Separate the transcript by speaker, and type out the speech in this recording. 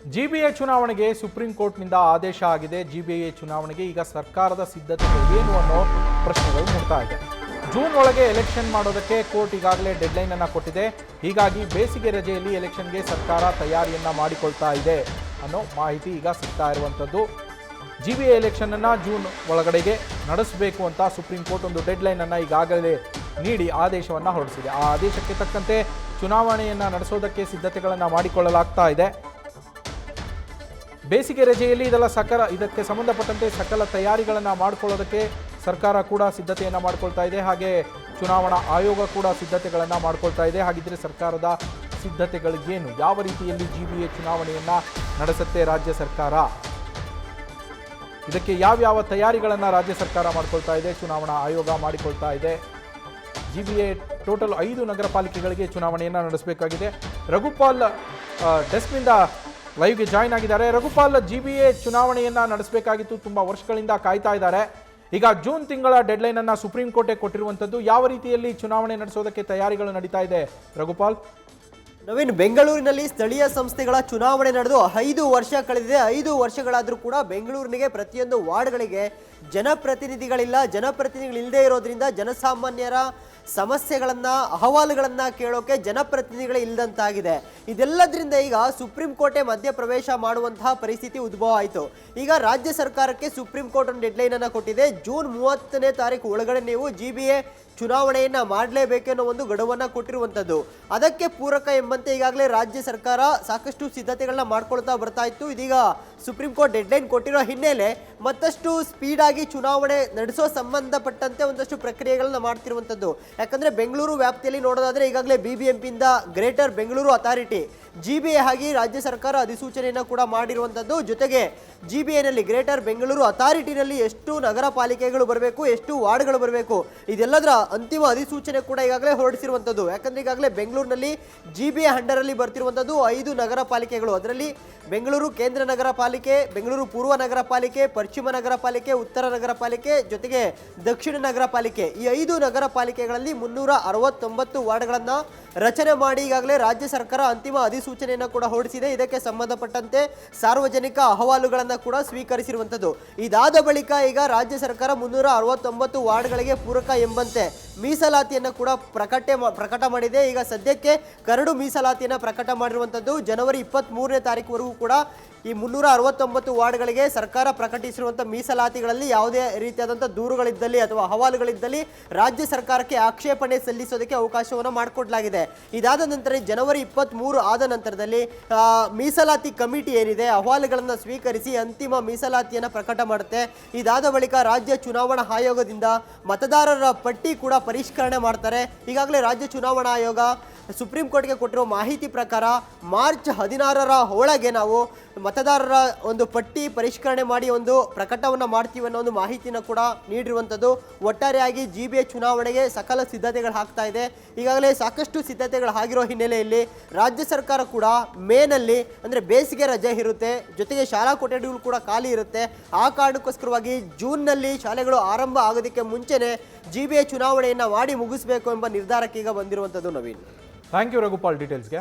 Speaker 1: GBA ಚುನಾವಣೆಗೆ supreme ಕೋರ್ಟ್ನಿಂದ ಆದೇಶ ಆಗಿದೆ. ಜಿಬಿಎ ಚುನಾವಣೆಗೆ ಈಗ ಸರ್ಕಾರದ ಸಿದ್ಧತೆಗಳು ಏನು ಅನ್ನೋ ಪ್ರಶ್ನೆಗಳು ಮೂಡ್ತಾ ಇದೆ. ಜೂನ್ ಒಳಗೆ ಎಲೆಕ್ಷನ್ ಮಾಡೋದಕ್ಕೆ ಕೋರ್ಟ್ ಈಗಾಗಲೇ ಡೆಡ್ಲೈನ್ ಅನ್ನು ಕೊಟ್ಟಿದೆ. ಹೀಗಾಗಿ ಬೇಸಿಗೆ ರಜೆಯಲ್ಲಿ ಎಲೆಕ್ಷನ್ಗೆ ಸರ್ಕಾರ ತಯಾರಿಯನ್ನ ಮಾಡಿಕೊಳ್ತಾ ಇದೆ ಅನ್ನೋ ಮಾಹಿತಿ ಈಗ ಸಿಗ್ತಾ ಇರುವಂಥದ್ದು. ಜಿಬಿಎ ಎಲೆಕ್ಷನ್ ಅನ್ನು ಜೂನ್ ಒಳಗಡೆಗೆ ನಡೆಸಬೇಕು ಅಂತ ಸುಪ್ರೀಂ ಕೋರ್ಟ್ ಒಂದು ಡೆಡ್ಲೈನ್ ಅನ್ನು ಈಗಾಗಲೇ ನೀಡಿ ಆದೇಶವನ್ನು ಹೊರಡಿಸಿದೆ. ಆ ಆದೇಶಕ್ಕೆ ತಕ್ಕಂತೆ ಚುನಾವಣೆಯನ್ನು ನಡೆಸೋದಕ್ಕೆ ಸಿದ್ಧತೆಗಳನ್ನು ಮಾಡಿಕೊಳ್ಳಲಾಗ್ತಾ ಇದೆ. ಬೇಸಿಗೆ ರಜೆಯಲ್ಲಿ ಇದಕ್ಕೆ ಸಂಬಂಧಪಟ್ಟಂತೆ ಸಕಲ ತಯಾರಿಗಳನ್ನು ಮಾಡಿಕೊಳ್ಳೋದಕ್ಕೆ ಸರ್ಕಾರ ಕೂಡ ಸಿದ್ಧತೆಯನ್ನು ಮಾಡಿಕೊಳ್ತಾ ಇದೆ. ಹಾಗೆ ಚುನಾವಣಾ ಆಯೋಗ ಕೂಡ ಸಿದ್ಧತೆಗಳನ್ನು ಮಾಡಿಕೊಳ್ತಾ ಇದೆ. ಹಾಗಿದ್ರೆ ಸರ್ಕಾರದ ಸಿದ್ಧತೆಗಳಿಗೇನು, ಯಾವ ರೀತಿಯಲ್ಲಿ ಜಿಬಿಎ ಚುನಾವಣೆಯನ್ನು ನಡೆಸುತ್ತೆ ರಾಜ್ಯ ಸರ್ಕಾರ, ಇದಕ್ಕೆ ಯಾವ್ಯಾವ ತಯಾರಿಗಳನ್ನು ರಾಜ್ಯ ಸರ್ಕಾರ ಮಾಡಿಕೊಳ್ತಾ ಇದೆ, ಚುನಾವಣಾ ಆಯೋಗ ಮಾಡಿಕೊಳ್ತಾ ಇದೆ. ಜಿಬಿಎ ಟೋಟಲ್ 5 ನಗರ ಪಾಲಿಕೆಗಳಿಗೆ ಚುನಾವಣೆಯನ್ನು ನಡೆಸಬೇಕಾಗಿದೆ. ರಘುಪಾಲ್ ಡೆಸ್ಕ್ನಿಂದ ಲೈವ್ಗೆ ಜಾಯ್ನ್ ಆಗಿದ್ದಾರೆ. ರಘುಪಾಲ್, ಜಿಬಿಎ ಚುನಾವಣೆಯನ್ನು ನಡೆಸಬೇಕಾಗಿತ್ತು, ತುಂಬ ವರ್ಷಗಳಿಂದ ಕಾಯ್ತಾ ಇದ್ದಾರೆ. ಈಗ ಜೂನ್ ತಿಂಗಳ ಡೆಡ್ಲೈನ್ ಅನ್ನು ಸುಪ್ರೀಂ ಕೋರ್ಟೇ ಕೊಟ್ಟಿರುವಂಥದ್ದು. ಯಾವ ರೀತಿಯಲ್ಲಿ ಚುನಾವಣೆ ನಡೆಸೋದಕ್ಕೆ ತಯಾರಿಗಳು ನಡೀತಾ ಇದೆ ರಘುಪಾಲ್?
Speaker 2: ನವೀನ್, ಬೆಂಗಳೂರಿನಲ್ಲಿ ಸ್ಥಳೀಯ ಸಂಸ್ಥೆಗಳ ಚುನಾವಣೆ ನಡೆದು 5 ವರ್ಷ ಕಳೆದಿದೆ. 5 ವರ್ಷಗಳಾದರೂ ಕೂಡ ಬೆಂಗಳೂರಿನಿಗೆ ಪ್ರತಿಯೊಂದು ವಾರ್ಡ್ಗಳಿಗೆ ಜನಪ್ರತಿನಿಧಿಗಳಿಲ್ಲ. ಜನಪ್ರತಿನಿಧಿಗಳಿಲ್ಲದೆ ಇರೋದ್ರಿಂದ ಜನಸಾಮಾನ್ಯರ ಸಮಸ್ಯೆಗಳನ್ನು, ಅಹವಾಲುಗಳನ್ನು ಕೇಳೋಕೆ ಜನಪ್ರತಿನಿಧಿಗಳೇ ಇಲ್ಲದಂತಾಗಿದೆ. ಇದೆಲ್ಲದರಿಂದ ಈಗ ಸುಪ್ರೀಂ ಕೋರ್ಟೇ ಮಧ್ಯಪ್ರವೇಶ ಮಾಡುವಂತಹ ಪರಿಸ್ಥಿತಿ ಉದ್ಭವ ಆಯಿತು. ಈಗ ರಾಜ್ಯ ಸರ್ಕಾರಕ್ಕೆ ಸುಪ್ರೀಂ ಕೋರ್ಟ್ ಒಂದು ಡೆಡ್ಲೈನ್ ಅನ್ನು ಕೊಟ್ಟಿದೆ. ಜೂನ್ 30ನೇ ತಾರೀಕು ಒಳಗಡೆ ನೀವು ಜಿಬಿಎ ಚುನಾವಣೆಯನ್ನ ಮಾಡಲೇಬೇಕೆನ್ನೋ ಒಂದು ಗಡುವನ್ನು ಕೊಟ್ಟಿರುವಂಥದ್ದು. ಅದಕ್ಕೆ ಪೂರಕ ಎಂಬಂತೆ ಈಗಾಗಲೇ ರಾಜ್ಯ ಸರ್ಕಾರ ಸಾಕಷ್ಟು ಸಿದ್ಧತೆಗಳನ್ನ ಮಾಡ್ಕೊಳ್ತಾ ಬರ್ತಾ ಇತ್ತು. ಇದೀಗ ಸುಪ್ರೀಂ ಕೋರ್ಟ್ ಡೆಡ್ಲೈನ್ ಕೊಟ್ಟಿರೋ ಹಿನ್ನೆಲೆ ಮತ್ತಷ್ಟು ಸ್ಪೀಡಾಗಿ ಚುನಾವಣೆ ನಡೆಸೋ ಸಂಬಂಧಪಟ್ಟಂತೆ ಒಂದಷ್ಟು ಪ್ರಕ್ರಿಯೆಗಳನ್ನ ಮಾಡ್ತಿರುವಂಥದ್ದು. ಯಾಕಂದ್ರೆ ಬೆಂಗಳೂರು ವ್ಯಾಪ್ತಿಯಲ್ಲಿ ನೋಡೋದಾದ್ರೆ ಈಗಾಗಲೇ BBMPಯಿಂದ ಗ್ರೇಟರ್ ಬೆಂಗಳೂರು ಅಥಾರಿಟಿ ಜಿಬಿಎ ಆಗಿ ರಾಜ್ಯ ಸರ್ಕಾರ ಅಧಿಸೂಚನೆಯನ್ನು ಕೂಡ ಮಾಡಿರುವಂಥದ್ದು. ಜೊತೆಗೆ ಜಿಬಿಎನಲ್ಲಿ ಗ್ರೇಟರ್ ಬೆಂಗಳೂರು ಅಥಾರಿಟಿನಲ್ಲಿ ಎಷ್ಟು ನಗರ ಪಾಲಿಕೆಗಳು ಬರಬೇಕು, ಎಷ್ಟು ವಾರ್ಡ್ಗಳು ಬರಬೇಕು, ಇದೆಲ್ಲದರ ಅಂತಿಮ ಅಧಿಸೂಚನೆ ಕೂಡ ಈಗಾಗಲೇ ಹೊರಡಿಸಿರುವಂಥದ್ದು. ಯಾಕಂದ್ರೆ ಈಗಾಗಲೇ ಬೆಂಗಳೂರಿನಲ್ಲಿ ಜಿಬಿಎ ಅಂಡರಲ್ಲಿ ಬರ್ತಿರುವಂಥದ್ದು 5 ನಗರ ಪಾಲಿಕೆಗಳು. ಅದರಲ್ಲಿ ಬೆಂಗಳೂರು ಕೇಂದ್ರ ನಗರ ಪಾಲಿಕೆ, ಬೆಂಗಳೂರು ಪೂರ್ವ ನಗರ ಪಾಲಿಕೆ, ಪಶ್ಚಿಮ ನಗರ ಪಾಲಿಕೆ, ಉತ್ತರ ನಗರ ಪಾಲಿಕೆ, ಜೊತೆಗೆ ದಕ್ಷಿಣ ನಗರ ಪಾಲಿಕೆ. ಈ 5 ನಗರ ಪಾಲಿಕೆಗಳಲ್ಲಿ 369 ವಾರ್ಡ್ಗಳನ್ನು ರಚನೆ ಮಾಡಿ ಈಗಾಗಲೇ ರಾಜ್ಯ ಸರ್ಕಾರ ಅಂತಿಮ ಅಧಿಸೂಚನೆಯನ್ನು ಕೂಡ ಹೊರಡಿಸಿದೆ. ಇದಕ್ಕೆ ಸಂಬಂಧಪಟ್ಟಂತೆ ಸಾರ್ವಜನಿಕ ಅಹವಾಲುಗಳನ್ನು ಕೂಡ ಸ್ವೀಕರಿಸಿರುವಂಥದ್ದು. ಇದಾದ ಬಳಿಕ ಈಗ ರಾಜ್ಯ ಸರ್ಕಾರ 369 ವಾರ್ಡ್ಗಳಿಗೆ ಪೂರಕ ಎಂಬಂತೆ ಮೀಸಲಾತಿಯನ್ನು ಕೂಡ ಪ್ರಕಟ ಮಾಡಿದೆ. ಈಗ ಸದ್ಯಕ್ಕೆ ಕರಡು ಮೀಸಲಾತಿಯನ್ನು ಪ್ರಕಟ ಮಾಡಿರುವಂಥದ್ದು. ಜನವರಿ 23ನೇ ತಾರೀಕುವರೆಗೂ ಕೂಡ ಈ 369 ವಾರ್ಡ್ಗಳಿಗೆ ಸರ್ಕಾರ ಪ್ರಕಟಿಸಿರುವಂಥ ಮೀಸಲಾತಿಗಳಲ್ಲಿ ಯಾವುದೇ ರೀತಿಯಾದಂಥ ದೂರುಗಳಿದ್ದಲ್ಲಿ ಅಥವಾ ಅಹವಾಲುಗಳಿದ್ದಲ್ಲಿ ರಾಜ್ಯ ಸರ್ಕಾರಕ್ಕೆ ಆಕ್ಷೇಪಣೆ ಸಲ್ಲಿಸೋದಕ್ಕೆ ಅವಕಾಶವನ್ನು ಮಾಡಿಕೊಡಲಾಗಿದೆ. ಇದಾದ ನಂತರ ಜನವರಿ 23 ಆದ ನಂತರದಲ್ಲಿ ಮೀಸಲಾತಿ ಕಮಿಟಿ ಏನಿದೆ ಅಹವಾಲುಗಳನ್ನು ಸ್ವೀಕರಿಸಿ ಅಂತಿಮ ಮೀಸಲಾತಿಯನ್ನು ಪ್ರಕಟ ಮಾಡುತ್ತೆ. ಇದಾದ ಬಳಿಕ ರಾಜ್ಯ ಚುನಾವಣಾ ಆಯೋಗದಿಂದ ಮತದಾರರ ಪಟ್ಟಿ ಕೂಡ ಪರಿಷ್ಕರಣೆ ಮಾಡ್ತಾರೆ. ಈಗಾಗಲೇ ರಾಜ್ಯ ಚುನಾವಣಾ ಆಯೋಗ ಸುಪ್ರೀಂ ಕೋರ್ಟ್ಗೆ ಕೊಟ್ಟಿರೋ ಮಾಹಿತಿ ಪ್ರಕಾರ ಮಾರ್ಚ್ 16ರ ಒಳಗೆ ನಾವು ಮತದಾರರ ಒಂದು ಪಟ್ಟಿ ಪರಿಷ್ಕರಣೆ ಮಾಡಿ ಒಂದು ಪ್ರಕಟವನ್ನು ಮಾಡ್ತೀವಿ ಅನ್ನೋ ಒಂದು ಮಾಹಿತಿನ ಕೂಡ ನೀಡಿರುವಂಥದ್ದು. ಒಟ್ಟಾರೆಯಾಗಿ ಜಿಬಿಎ ಚುನಾವಣೆಗೆ ಸಕಲ ಸಿದ್ಧತೆಗಳು ಆಗ್ತಾ ಇದೆ. ಈಗಾಗಲೇ ಸಾಕಷ್ಟು ಸಿದ್ಧತೆಗಳು ಆಗಿರೋ ಹಿನ್ನೆಲೆಯಲ್ಲಿ ರಾಜ್ಯ ಸರ್ಕಾರ ಕೂಡ ಮೇನಲ್ಲಿ ಅಂದರೆ ಬೇಸಿಗೆ ರಜೆ ಇರುತ್ತೆ, ಜೊತೆಗೆ ಶಾಲಾ ಕೊಠಡಿಗಳು ಕೂಡ ಖಾಲಿ ಇರುತ್ತೆ. ಆ ಕಾರಣಕ್ಕೋಸ್ಕರವಾಗಿ ಜೂನ್ನಲ್ಲಿ ಶಾಲೆಗಳು ಆರಂಭ ಆಗೋದಕ್ಕೆ ಮುಂಚೆನೇ ಜಿಬಿಎ ಚುನಾವಣೆಯನ್ನು ಮಾಡಿ ಮುಗಿಸಬೇಕು ಎಂಬ ನಿರ್ಧಾರಕ್ಕೆ ಈಗ ಬಂದಿರುವಂಥದ್ದು. Naveen,
Speaker 1: thank you Raghupal ಡೀಟೇಲ್ಸ್ಗೆ.